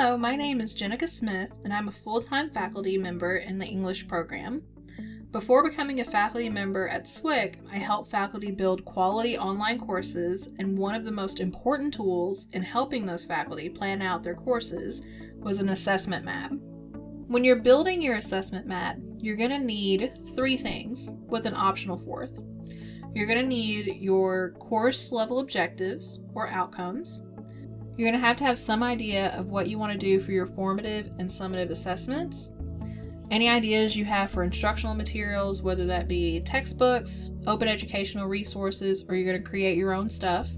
Hello, my name is Jenica Smith, and I'm a full-time faculty member in the English program. Before becoming a faculty member at SWIC, I help faculty build quality online courses, and one of the most important tools in helping those faculty plan out their courses was an assessment map. When you're building your assessment map, you're going to need 3 things, with an optional 4th. You're going to need your course level objectives or outcomes. You're going to have some idea of what you want to do for your formative and summative assessments. Any ideas you have for instructional materials, whether that be textbooks, open educational resources, or you're going to create your own stuff.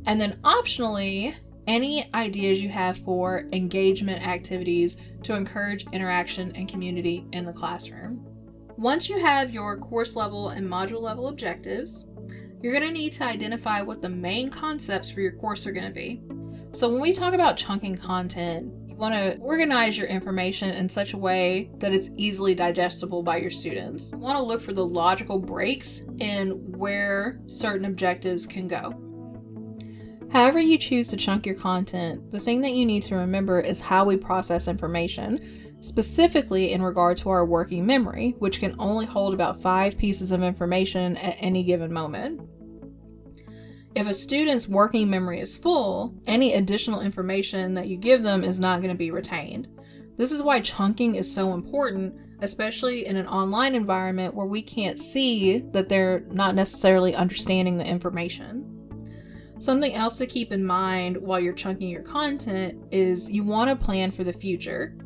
And then optionally, any ideas you have for engagement activities to encourage interaction and community in the classroom. Once you have your course level and module level objectives, you're going to need to identify what the main concepts for your course are going to be. So when we talk about chunking content, you want to organize your information in such a way that it's easily digestible by your students. You want to look for the logical breaks in where certain objectives can go. However you choose to chunk your content, the thing that you need to remember is how we process information, specifically in regard to our working memory, which can only hold about 5 pieces of information at any given moment. If a student's working memory is full, any additional information that you give them is not going to be retained. This is why chunking is so important, especially in an online environment where we can't see that they're not necessarily understanding the information. Something else to keep in mind while you're chunking your content is you want to plan for the future.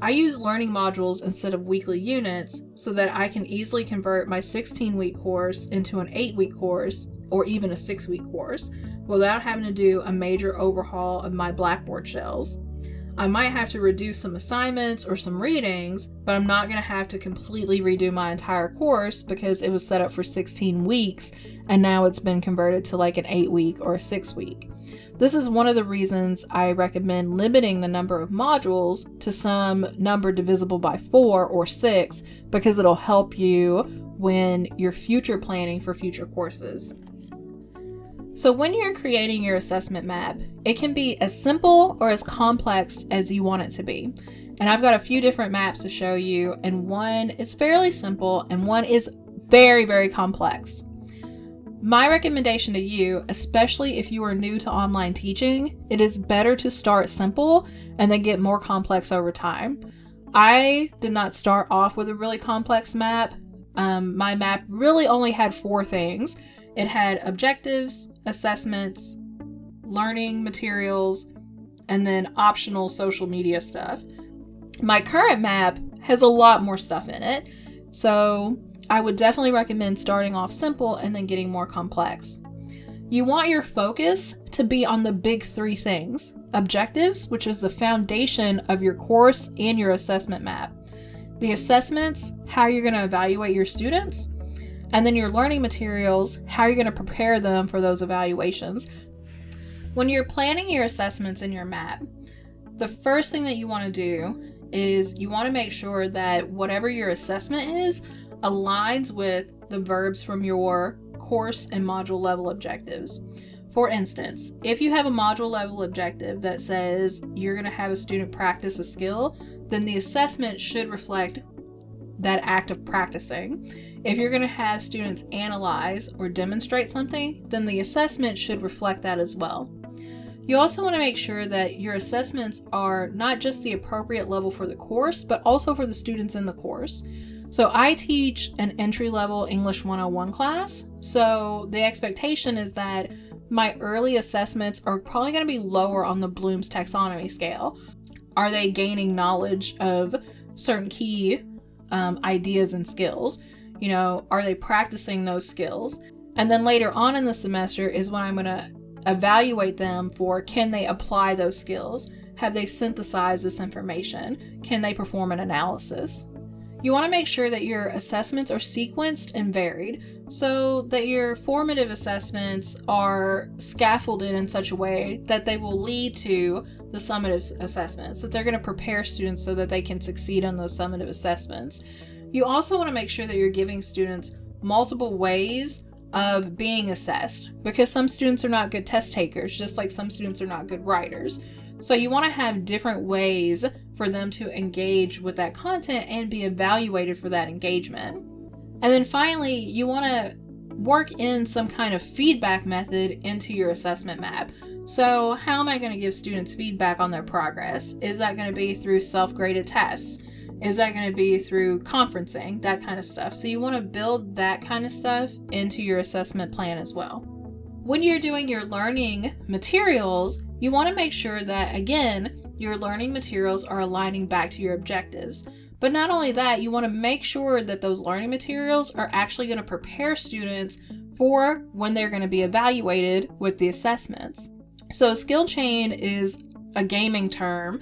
I use learning modules instead of weekly units so that I can easily convert my 16-week course into an 8-week course or even a 6-week course without having to do a major overhaul of my Blackboard shells. I might have to reduce some assignments or some readings, but I'm not going to have to completely redo my entire course because it was set up for 16 weeks and now it's been converted to like an 8-week or a 6-week. This is one of the reasons I recommend limiting the number of modules to some number divisible by 4 or 6 because it'll help you when you're future planning for future courses. So when you're creating your assessment map, it can be as simple or as complex as you want it to be. And I've got a few different maps to show you, and one is fairly simple and one is very, very complex. My recommendation to you, especially if you are new to online teaching, it is better to start simple and then get more complex over time. I did not start off with a really complex map. My map really only had 4 things. It had objectives, assessments, learning materials, and then optional social media stuff. My current map has a lot more stuff in it, so I would definitely recommend starting off simple and then getting more complex. You want your focus to be on the big 3 things: objectives, which is the foundation of your course and your assessment map; the assessments, how you're going to evaluate your students; and then your learning materials, how you're going to prepare them for those evaluations. When you're planning your assessments in your map, the first thing that you want to do is you want to make sure that whatever your assessment is aligns with the verbs from your course and module level objectives. For instance, if you have a module level objective that says you're going to have a student practice a skill, then the assessment should reflect that act of practicing. If you're going to have students analyze or demonstrate something, then the assessment should reflect that as well. You also want to make sure that your assessments are not just the appropriate level for the course, but also for the students in the course. So I teach an entry-level English 101 class, so the expectation is that my early assessments are probably going to be lower on the Bloom's taxonomy scale. Are they gaining knowledge of certain key ideas and skills? You know, are they practicing those skills? And then later on in the semester is when I'm going to evaluate them for, can they apply those skills? Have they synthesized this information? Can they perform an analysis? You want to make sure that your assessments are sequenced and varied so that your formative assessments are scaffolded in such a way that they will lead to the summative assessments, that they're going to prepare students so that they can succeed on those summative assessments. You also want to make sure that you're giving students multiple ways of being assessed, because some students are not good test takers, just like some students are not good writers. So you want to have different ways for them to engage with that content and be evaluated for that engagement. And then finally, you want to work in some kind of feedback method into your assessment map. So how am I going to give students feedback on their progress? Is that going to be through self-graded tests? Is that going to be through conferencing? That kind of stuff. So you want to build that kind of stuff into your assessment plan as well. When you're doing your learning materials, you want to make sure that, again, your learning materials are aligning back to your objectives. But not only that, you want to make sure that those learning materials are actually going to prepare students for when they're going to be evaluated with the assessments. So skill chain is a gaming term,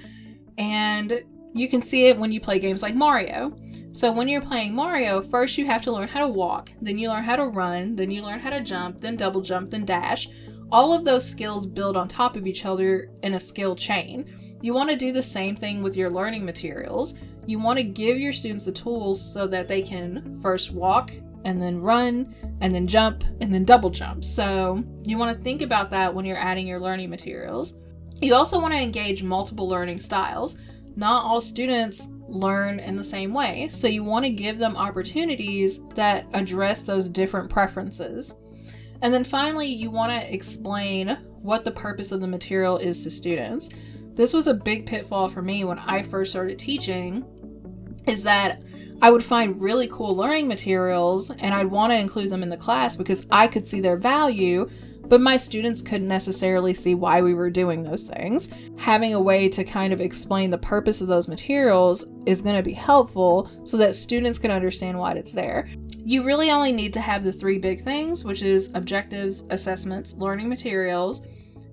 and you can see it when you play games like Mario. So when you're playing Mario, first you have to learn how to walk, then you learn how to run, then you learn how to jump, then double jump, then dash. All of those skills build on top of each other in a skill chain. You want to do the same thing with your learning materials. You want to give your students the tools so that they can first walk, and then run, and then jump, and then double jump. So you want to think about that when you're adding your learning materials. You also want to engage multiple learning styles. Not all students learn in the same way, so you want to give them opportunities that address those different preferences. And then finally, you want to explain what the purpose of the material is to students. This was a big pitfall for me when I first started teaching, is that I would find really cool learning materials and I'd want to include them in the class because I could see their value, but my students couldn't necessarily see why we were doing those things. Having a way to kind of explain the purpose of those materials is going to be helpful so that students can understand why it's there. You really only need to have the three big things, which is objectives, assessments, learning materials.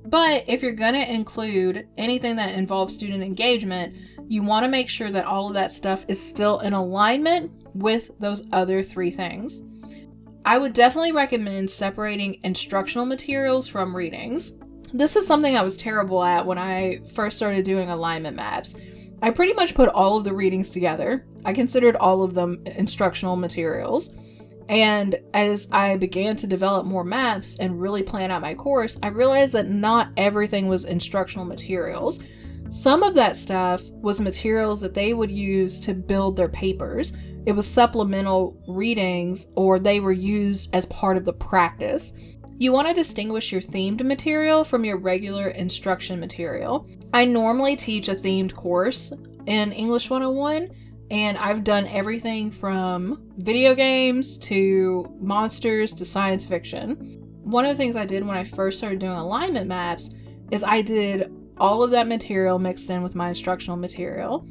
But if you're going to include anything that involves student engagement, you want to make sure that all of that stuff is still in alignment with those other three things. I would definitely recommend separating instructional materials from readings. This is something I was terrible at when I first started doing alignment maps. I pretty much put all of the readings together. I considered all of them instructional materials. And as I began to develop more maps and really plan out my course, I realized that not everything was instructional materials. Some of that stuff was materials that they would use to build their papers. It was supplemental readings, or they were used as part of the practice. You want to distinguish your themed material from your regular instruction material. I normally teach a themed course in English 101, and I've done everything from video games to monsters to science fiction. One of the things I did when I first started doing alignment maps is I did all of that material mixed in with my instructional material.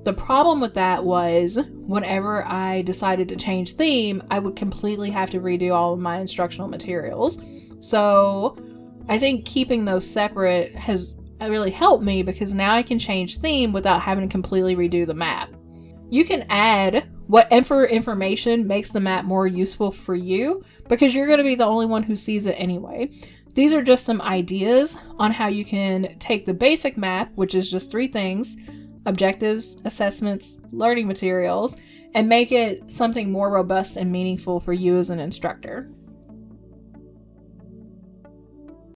The problem with that was whenever I decided to change theme, I would completely have to redo all of my instructional materials. So I think keeping those separate has really helped me because now I can change theme without having to completely redo the map. You can add whatever information makes the map more useful for you because you're going to be the only one who sees it anyway. These are just some ideas on how you can take the basic map, which is just three things: objectives, assessments, learning materials, and make it something more robust and meaningful for you as an instructor.